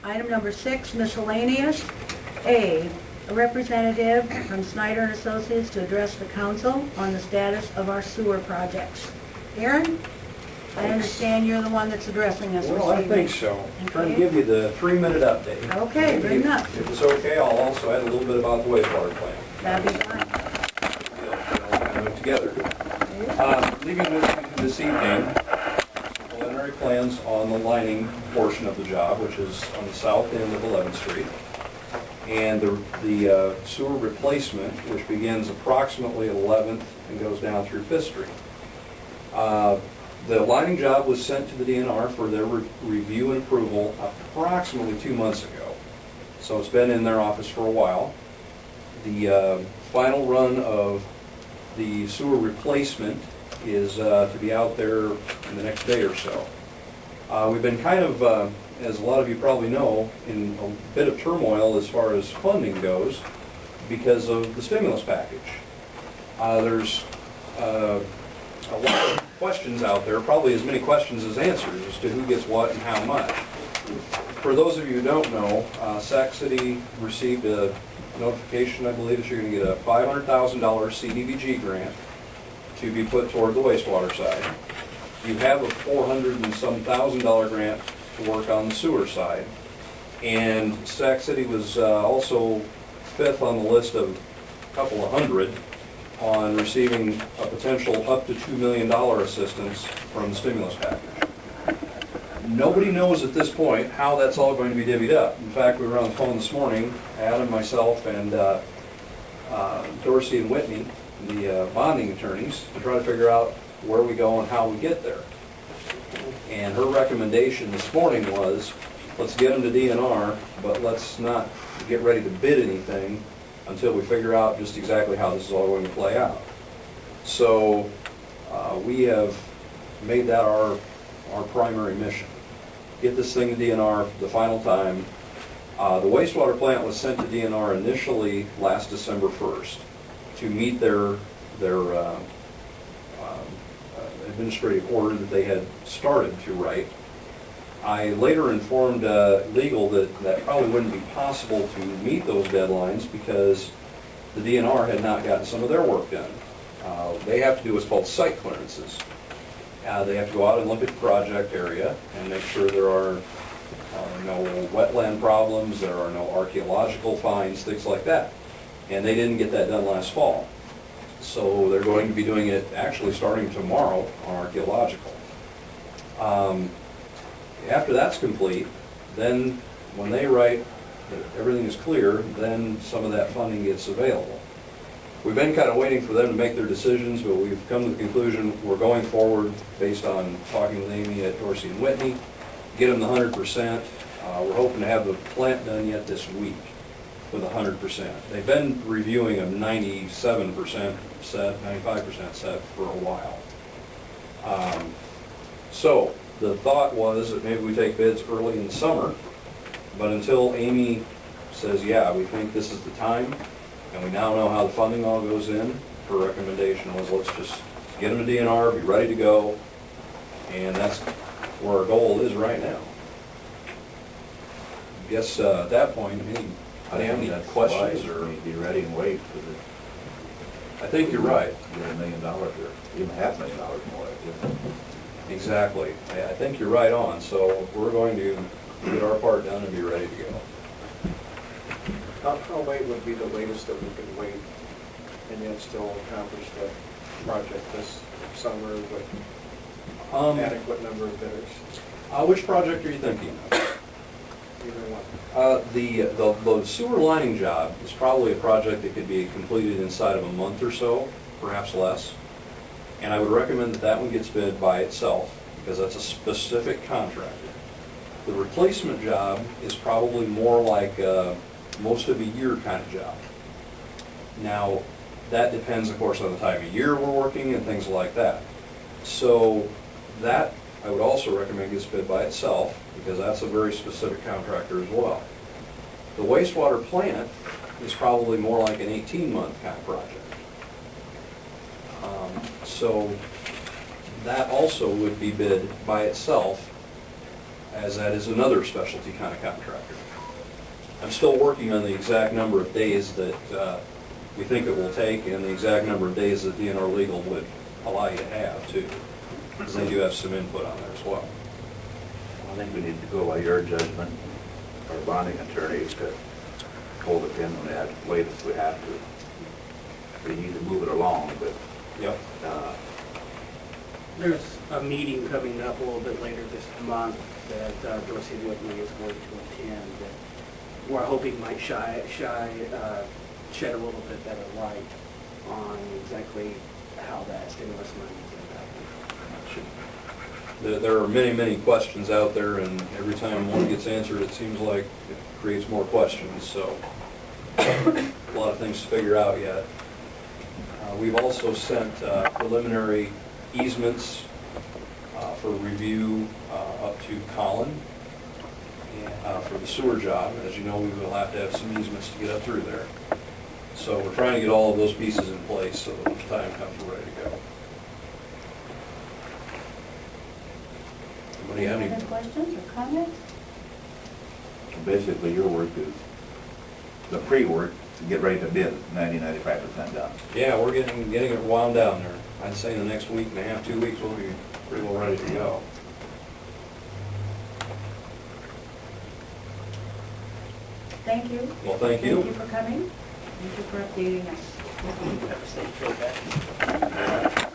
Item number 6, miscellaneous. A representative from Snyder and Associates to address the council on the status of our sewer projects. Aaron, I understand you're the one that's addressing us this Well, I evening. think so. I'm trying to Okay. give you the 3-minute update. Okay, good enough. If it's okay, I'll also add a little bit about the wastewater plant. That'd be fine. Kind of together. Leaving with you this evening, preliminary plans on the lining portion of the job, which is on the south end of 11th Street, and the sewer replacement, which begins approximately 11th and goes down through 5th Street. The lining job was sent to the DNR for their review and approval approximately 2 months ago. So it's been in their office for a while. The final run of the sewer replacement is to be out there in the next day or so. We've been kind of, as a lot of you probably know, in a bit of turmoil as far as funding goes because of the stimulus package. There's a lot of questions out there, probably as many questions as answers as to who gets what and how much. For those of you who don't know, Sac City received a notification, I believe, that you're going to get a $500,000 CDBG grant to be put toward the wastewater side. You have a $400 and some thousand grant to work on the sewer side. And Sac City was also 5th on the list of a couple of hundred on receiving a potential up to $2 million assistance from the stimulus package. Nobody knows at this point how that's all going to be divvied up. In fact, we were on the phone this morning, Adam, myself, and Dorsey and Whitney, the bonding attorneys, to try to figure out where we go and how we get there. And her recommendation this morning was, let's get them to DNR, but let's not get ready to bid anything until we figure out just exactly how this is all going to play out. So we have made that our primary mission. Get this thing to DNR the final time. The wastewater plant was sent to DNR initially last December 1st to meet their administrative order that they had started to write. I later informed legal that probably wouldn't be possible to meet those deadlines because the DNR had not gotten some of their work done. They have to do what's called site clearances. They have to go out and look at the project area and make sure there are no wetland problems, there are no archaeological finds, things like that. And they didn't get that done last fall. So they're going to be doing it actually starting tomorrow on archaeological. After that's complete, then when they write that everything is clear, then some of that funding gets available. We've been kind of waiting for them to make their decisions, but we've come to the conclusion we're going forward based on talking with Amy at Dorsey and Whitney, get them the 100%. We're hoping to have the plant done yet this week with 100%. They've been reviewing a 97% set, 95% set for a while. So the thought was that maybe we take bids early in the summer, but until Amy says, yeah, we think this is the time, and we now know how the funding all goes in, her recommendation was let's just get them to DNR, be ready to go, and that's where our goal is right now. I guess at that point, any questions or? Be ready and wait for the. I think you're right. Get $1 million or even $500,000 more. Exactly. I think you're right on. So we're going to get our part done and be ready to go. How late would be the latest that we could wait and yet still accomplish the project this summer with adequate number of bidders? Which project are you thinking of? Either one. The sewer lining job is probably a project that could be completed inside of a month or so, perhaps less. And I would recommend that that one gets bid by itself because that's a specific contractor. The replacement job is probably more like most of a year kind of job. Now, that depends, of course, on the time of year we're working and things like that. So that I would also recommend gets bid by itself because that's a very specific contractor as well. The wastewater plant is probably more like an 18-month kind of project. So that also would be bid by itself as that is another specialty kind of contractor. I'm still working on the exact number of days that we think it will take and the exact number of days that DNR Legal would allow you to have, too, because they do have some input on there as well. I think we need to go by your judgment, our bonding attorney, to hold it in on that, wait if we have to. We need to move it along, but, Yep. There's a meeting coming up a little bit later this month that Dorsey Whitney is going to attend that we're hoping might shed a little bit better light on exactly how that stimulus money is impacting. There are many, many questions out there, and every time one gets answered, it seems like it creates more questions, so a lot of things to figure out yet. We've also sent preliminary easements for review up to Colin for the sewer job. As you know, we will have to have some easements to get up through there. So we're trying to get all of those pieces in place so that when the time comes, we're ready to go. Anybody have any? Other questions or comments? basically your work is, the pre-work, to get ready to bid, 95% done. Yeah, we're getting it wound down there. I'd say in the next week and a half, 2 weeks, we'll be pretty well ready to go. Thank you. Well, thank you. Thank you for coming. Thank you for updating us. Have a safe trip back.